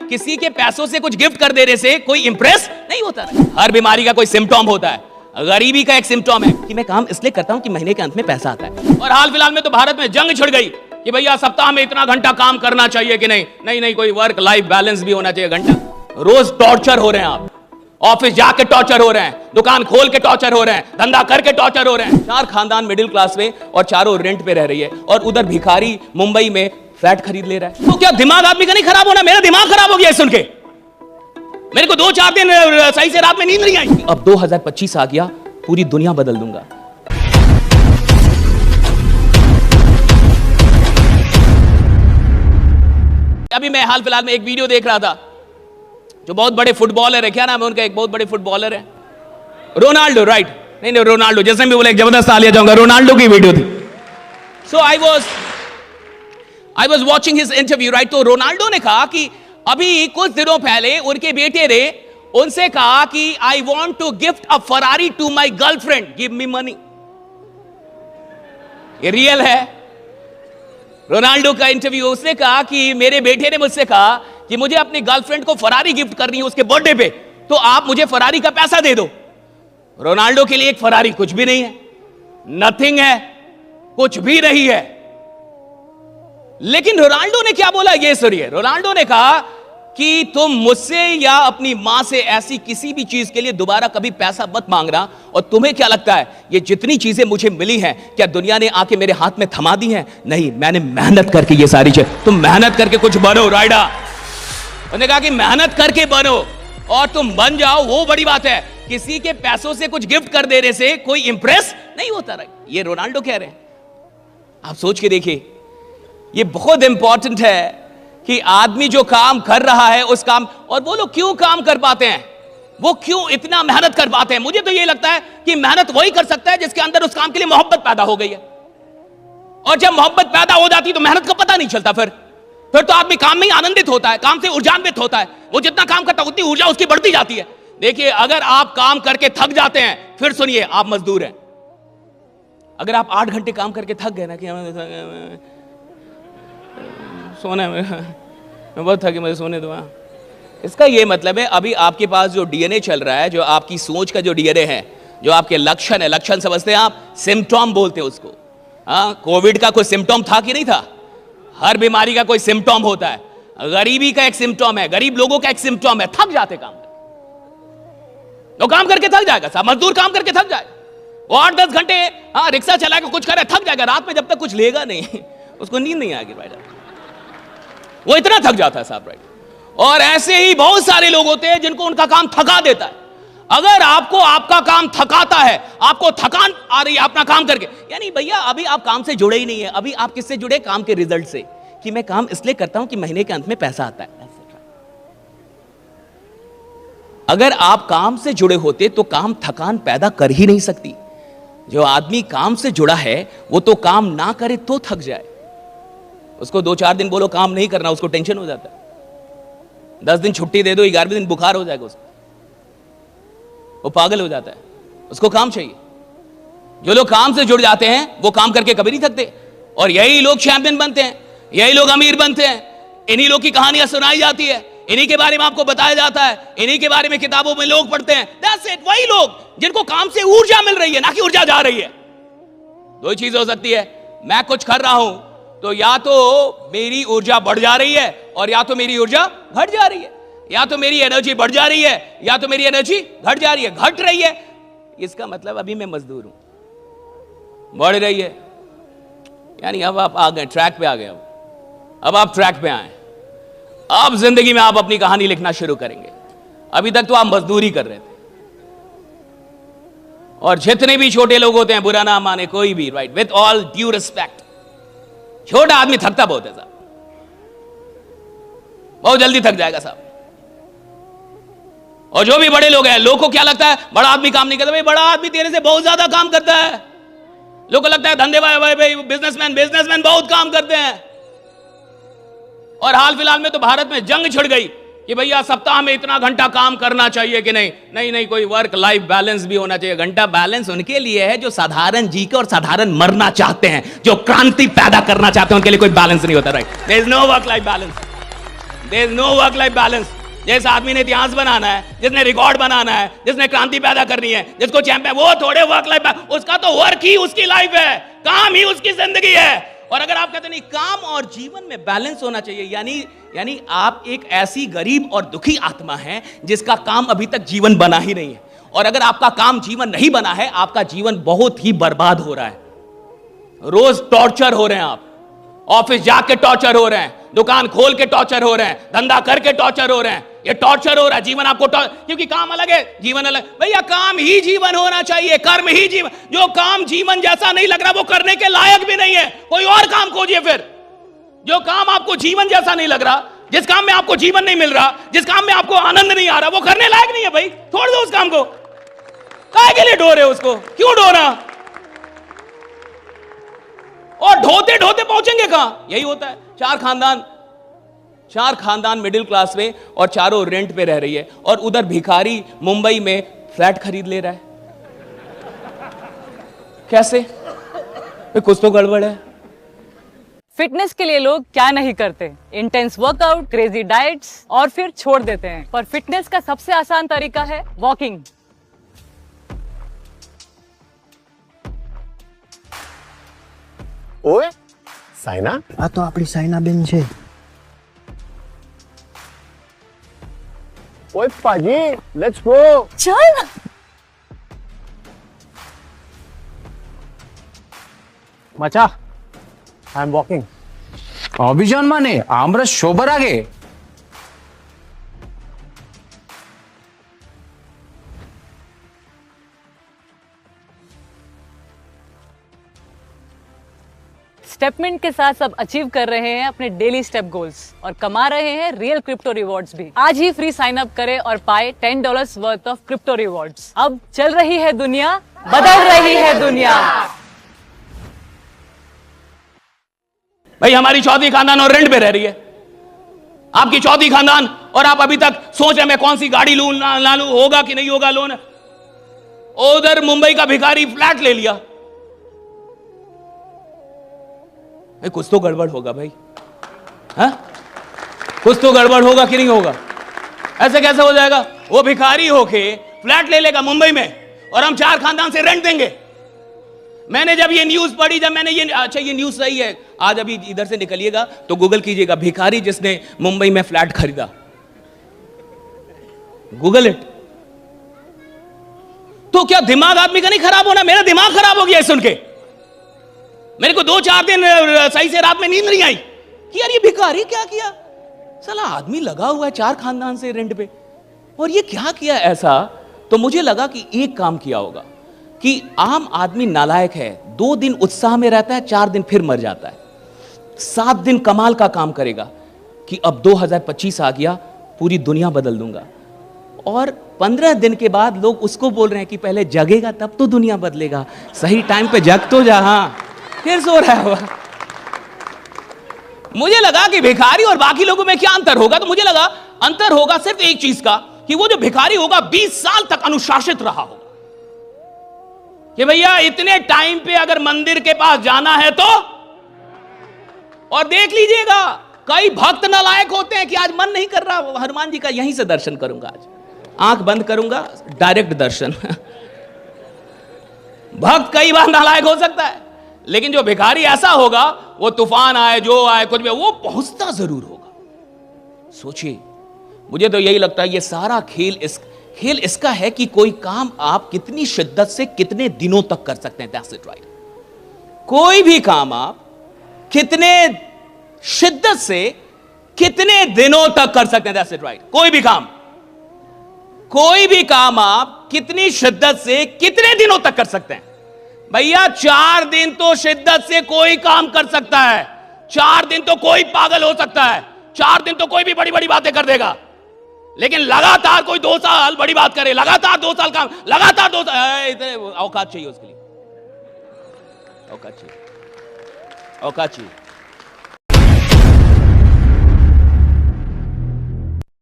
किसी के पैसों से कुछ गिफ्ट कर देने से कोई इंप्रेस नहीं होता। हर बीमारी का कोई सिम्टम होता है, गरीबी का एक सिम्टम है कि मैं काम इसलिए करता हूं कि महीने के अंत में पैसा आता है। और हाल फिलहाल में तो भारत में जंग छिड़ गई कि भैया सप्ताह में इतना घंटा काम करना चाहिए कि नहीं, नहीं नहीं कोई वर्क लाइफ बैलेंस भी होना चाहिए। घंटा रोज टॉर्चर हो रहे हैं आप, ऑफिस जाके टॉर्चर हो रहे हैं, दुकान खोल के टॉर्चर हो रहे हैं, धंधा करके टॉर्चर हो रहे हैं। 4 खानदान मिडिल क्लास में और चारों रेंट पे रह रही है, और उधर भिखारी मुंबई में फ्लैट खरीद ले रहा है। तो क्या दिमाग आदमी का नहीं खराब होना? मेरा दिमाग खराब हो गया सुन के। मेरे को 2-4 दिन सही से रात में नींद नहीं आई। अब 2025 आ गया, पूरी दुनिया बदल दूंगा। अभी मैं हाल फिलहाल में एक वीडियो देख रहा था, जो बहुत बड़े फुटबॉलर है, क्या नाम है उनका, एक बहुत बड़े फुटबॉलर है रोनाल्डो, राइट? नहीं नहीं रोनाल्डो, जैसे मैं बोला एक जबरदस्त तालियां जाऊंगा, रोनाल्डो की वीडियो थी। So I was watching his interview, right? तो रोनाल्डो ने कहा कि अभी कुछ दिनों पहले उनके बेटे ने उनसे कहा कि I want to gift a Ferrari to my girlfriend, give me money. ये रियल है, रोनाल्डो का इंटरव्यू। उसने कहा कि मेरे बेटे ने मुझसे कहा कि मुझे अपनी गर्लफ्रेंड को फरारी गिफ्ट करनी है उसके बर्थडे पे, तो आप मुझे फरारी का पैसा दे दो। रोनाल्डो के लिए एक फरारी कुछ भी नहीं है, नथिंग है, कुछ भी नहीं है। लेकिन रोनाल्डो ने क्या बोला ये सुनिए। रोनाल्डो ने कहा कि तुम मुझसे या अपनी मां से ऐसी किसी भी चीज के लिए दोबारा कभी पैसा मत मांगना। और तुम्हें क्या लगता है ये जितनी चीजें मुझे मिली हैं, क्या दुनिया ने आके मेरे हाथ में थमा दी हैं? नहीं, मैंने मेहनत करके ये सारी चीज, तुम मेहनत करके कुछ बनो राइडा। उन्होंने कहा कि मेहनत करके बनो, और तुम बन जाओ, वो बड़ी बात है। किसी के पैसों से कुछ गिफ्ट कर देने से कोई इंप्रेस नहीं होता। ये रोनाल्डो कह रहे हैं। आप सोच के देखिए, ये बहुत इंपॉर्टेंट है कि आदमी जो काम कर रहा है उस काम, और वो लोग क्यों काम कर पाते हैं, वो क्यों इतना मेहनत कर पाते हैं। मुझे तो ये लगता है कि मेहनत वही कर सकता है जिसके अंदर उस काम के लिए मोहब्बत पैदा हो गई है। और जब मोहब्बत पैदा हो जाती है तो मेहनत का पता नहीं चलता। फिर तो आदमी काम में ही आनंदित होता है, काम से ऊर्जान्वित होता है। वो जितना काम करता है उतनी ऊर्जा उसकी बढ़ती जाती है। देखिए, अगर आप काम करके थक जाते हैं, फिर सुनिए, आप मजदूर हैं। अगर आप 8 घंटे काम करके थक गए ना कि सोना है, मैं बहुत थकी, मुझे सोने दो, इसका ये मतलब है अभी आपके पास जो डीएनए चल रहा है, जो आपकी सोच का जो डीएनए है, जो आपके लक्षण है, लक्षण समझते हैं आप, सिम्टम बोलते हैं उसको। कोविड का कोई सिम्टम था कि नहीं था? हर बीमारी का कोई सिम्टम होता है, गरीबी का एक सिम्टम है, गरीब लोगों का एक सिम्टम है, थक जाते काम करके। तो काम करके थक जाएगा साहब, मजदूर काम करके थक जाएगा, वो 8-10 घंटे रिक्शा चलाएगा, कुछ करे, थक जाएगा। रात में जब तक कुछ लेगा नहीं उसको नींद नहीं आएगी, राइट? वो इतना थक जाता है साहब, राइट? और ऐसे ही बहुत सारे लोग होते हैं जिनको उनका काम थका देता है। अगर आपको आपका काम थकाता है, आपको थकान आ रही है अपना काम करके, यानी भैया अभी आप काम से जुड़े ही नहीं है। अभी आप किससे जुड़े? काम के रिजल्ट से, कि मैं काम इसलिए करता हूं कि महीने के अंत में पैसा आता है। अगर आप काम से जुड़े होते तो काम थकान पैदा कर ही नहीं सकती। जो आदमी काम से जुड़ा है वो तो काम ना करे तो थक जाए। उसको 2-4 दिन बोलो काम नहीं करना, उसको टेंशन हो जाता है। 10 दिन छुट्टी दे दो, 11वें दिन बुखार हो जाएगा उसको, वो पागल हो जाता है, उसको काम चाहिए। जो लोग काम से जुड़ जाते हैं वो काम करके कभी नहीं थकते, और यही लोग चैंपियन बनते हैं, यही लोग अमीर बनते हैं। इन्हीं लोग की कहानियां सुनाई जाती है, इन्हीं के बारे में आपको बताया जाता है, इन्हीं के बारे में किताबों में लोग पढ़ते हैं। That's it, वही लोग जिनको काम से ऊर्जा मिल रही है, ना कि ऊर्जा जा रही है। 2 चीज हो सकती है, मैं कुछ कर रहा हूं तो या तो मेरी ऊर्जा बढ़ जा रही है, और या तो मेरी ऊर्जा घट जा रही है। या तो मेरी एनर्जी बढ़ जा रही है, या तो मेरी एनर्जी घट जा रही है। घट रही है इसका मतलब अभी मैं मजदूर हूं, बढ़ रही है यानी अब आप आ गए, ट्रैक पे आ गए। अब आप ट्रैक पे आए, अब जिंदगी में आप अपनी कहानी लिखना शुरू करेंगे। अभी तक तो आप मजदूरी कर रहे थे। और जितने भी छोटे लोग होते हैं, बुरा ना माने कोई भी, right, with all due respect, छोटा आदमी थकता बहुत है साहब, बहुत जल्दी थक जाएगा साहब। और जो भी बड़े लोग हैं, लोगों को क्या लगता है बड़ा आदमी काम नहीं करता। भाई बड़ा आदमी तेरे से बहुत ज्यादा काम करता है। लोगों को लगता है धंधे भाई बिजनेसमैन बहुत काम करते हैं। और हाल फिलहाल में तो भारत में जंग छिड़ गई कि भैया सप्ताह में इतना घंटा काम करना चाहिए कि नहीं, नहीं नहीं कोई वर्क लाइफ बैलेंस भी होना चाहिए। घंटा बैलेंस उनके लिए है जो साधारण जी के और साधारण मरना चाहते हैं, जो क्रांति पैदा करना चाहते हैं, उनके लिए कोई बैलेंस नहीं होता, right? There is no work life balance. There is no work life balance. जिस आदमी ने इतिहास बनाना है, जिसने रिकॉर्ड बनाना है, जिसने क्रांति पैदा करनी है, जिसको चैंपियन, वो थोड़े वर्क लाइफ, उसका तो वर्क ही उसकी लाइफ है, काम ही उसकी जिंदगी है। और अगर आप कहते नहीं काम और जीवन में बैलेंस होना चाहिए, यानी आप एक ऐसी गरीब और दुखी आत्मा है जिसका काम अभी तक जीवन बना ही नहीं है। और अगर आपका काम जीवन नहीं बना है, आपका जीवन बहुत ही बर्बाद हो रहा है। रोज टॉर्चर हो रहे हैं आप, ऑफिस जाके टॉर्चर हो रहे हैं, दुकान खोल के टॉर्चर हो रहे हैं, धंधा करके टॉर्चर हो रहे हैं, ये टॉर्चर हो रहा है। जीवन आपको क्योंकि काम अलग है, जीवन अलग। भैया काम ही जीवन होना चाहिए, कर्म ही जीवन। जो काम जीवन जैसा नहीं लग रहा वो करने के लायक भी नहीं है, कोई और काम खोजिए। फिर जो काम आपको जीवन जैसा नहीं लग रहा, जिस काम में आपको जीवन नहीं मिल रहा, जिस काम में आपको आनंद नहीं आ रहा, वो करने लायक नहीं है भाई, छोड़ दो उस काम को। काहे के लिए ढो रहे हो उसको, क्यों ढो रहा? और ढोते ढोते पहुंचेंगे कहां? यही होता है। चार खानदान मिडिल क्लास में और चारों रेंट पे रह रही है, और उधर भिखारी मुंबई में फ्लैट खरीद ले रहा है। कैसे? कुछ तो गड़बड़ है। फिटनेस के लिए लोग क्या नहीं करते, इंटेंस वर्कआउट, क्रेजी डाइट्स, और फिर छोड़ देते हैं। पर फिटनेस का सबसे आसान तरीका है वॉकिंग। ओए साइना, આ તો આપણી સાયનાબેન છે. ओए पाजी, लेट्स गो. चल मचा, आई एम वॉकिंग. অভিযান মানে আমরা সবার আগে? स्टेपमेंट के साथ सब अचीव कर रहे हैं अपने डेली स्टेप गोल्स और कमा रहे हैं रियल क्रिप्टो रिवॉर्ड्स भी। आज ही फ्री साइन अप करें और पाए $10 वर्थ ऑफ क्रिप्टो रिवॉर्ड्स। अब चल रही है दुनिया, बदल रही है दुनिया। भाई हमारी चौथी खानदान और रेंट पे रह रही है, आपकी चौथी खानदान, और आप अभी तक सोच रहे मैं कौन सी गाड़ी लूं ना लूं, होगा कि नहीं होगा लोन। उधर मुंबई का भिखारी फ्लैट ले लिया। कुछ तो गड़बड़ होगा भाई, हाँ? कुछ तो गड़बड़ होगा कि नहीं होगा? ऐसे कैसे हो जाएगा? वो भिखारी होके फ्लैट ले लेगा मुंबई में, और हम चार खानदान से रेंट देंगे। मैंने जब ये न्यूज पढ़ी, जब मैंने ये, अच्छा ये न्यूज सही है, आज अभी इधर से निकलिएगा तो गूगल कीजिएगा भिखारी जिसने मुंबई में फ्लैट खरीदा, गूगल इट। तो क्या दिमाग आदमी का नहीं खराब होना? मेरा दिमाग खराब हो गया सुन के। मेरे को 2-4 दिन सही से रात में नींद नहीं आई कि यार ये भिखारी क्या किया। साला आदमी लगा हुआ है 4 खानदान से रेंट पे, और ये क्या किया ऐसा। तो मुझे लगा कि एक काम किया होगा कि आम आदमी नालायक है, 2 दिन उत्साह में रहता है, 4 दिन फिर मर जाता है। 7 दिन कमाल का काम करेगा कि अब 2025 आ गया, पूरी दुनिया बदल दूंगा। और 15 दिन के बाद लोग उसको बोल रहे हैं कि पहले जगेगा तब तो दुनिया बदलेगा, सही टाइम पे जग तो जा। हाँ, फिर सो रहा हुआ। मुझे लगा कि भिखारी और बाकी लोगों में क्या अंतर होगा, तो मुझे लगा अंतर होगा सिर्फ एक चीज का, कि वो जो भिखारी होगा 20 साल तक अनुशासित रहा होगा कि भैया इतने टाइम पे अगर मंदिर के पास जाना है तो। और देख लीजिएगा कई भक्त नालायक होते हैं कि आज मन नहीं कर रहा हनुमान जी का, यहीं से दर्शन करूंगा, आज आंख बंद करूंगा, डायरेक्ट दर्शन। भक्त कई बार नालायक हो सकता है, लेकिन जो भिखारी ऐसा होगा, वो तूफान आए जो आए कुछ भी, वो पहुंचता जरूर होगा। सोचिए, मुझे तो यही लगता है ये सारा खेल इसका है कि कोई काम आप कितनी शिद्दत से कितने दिनों तक कर सकते हैं। That's it right. कोई भी काम आप कितने शिद्दत से कितने दिनों तक कर सकते हैं। That's it right. कोई भी काम आप कितनी शिद्दत से कितने दिनों तक कर सकते हैं। भैया 4 दिन तो शिद्दत से कोई काम कर सकता है, 4 दिन तो कोई पागल हो सकता है, 4 दिन तो कोई भी बड़ी बड़ी बातें कर देगा, लेकिन लगातार कोई 2 साल बड़ी बात करे, लगातार 2 साल काम, लगातार 2 साल, औकात चाहिए उसके लिए, औकात चाहिए।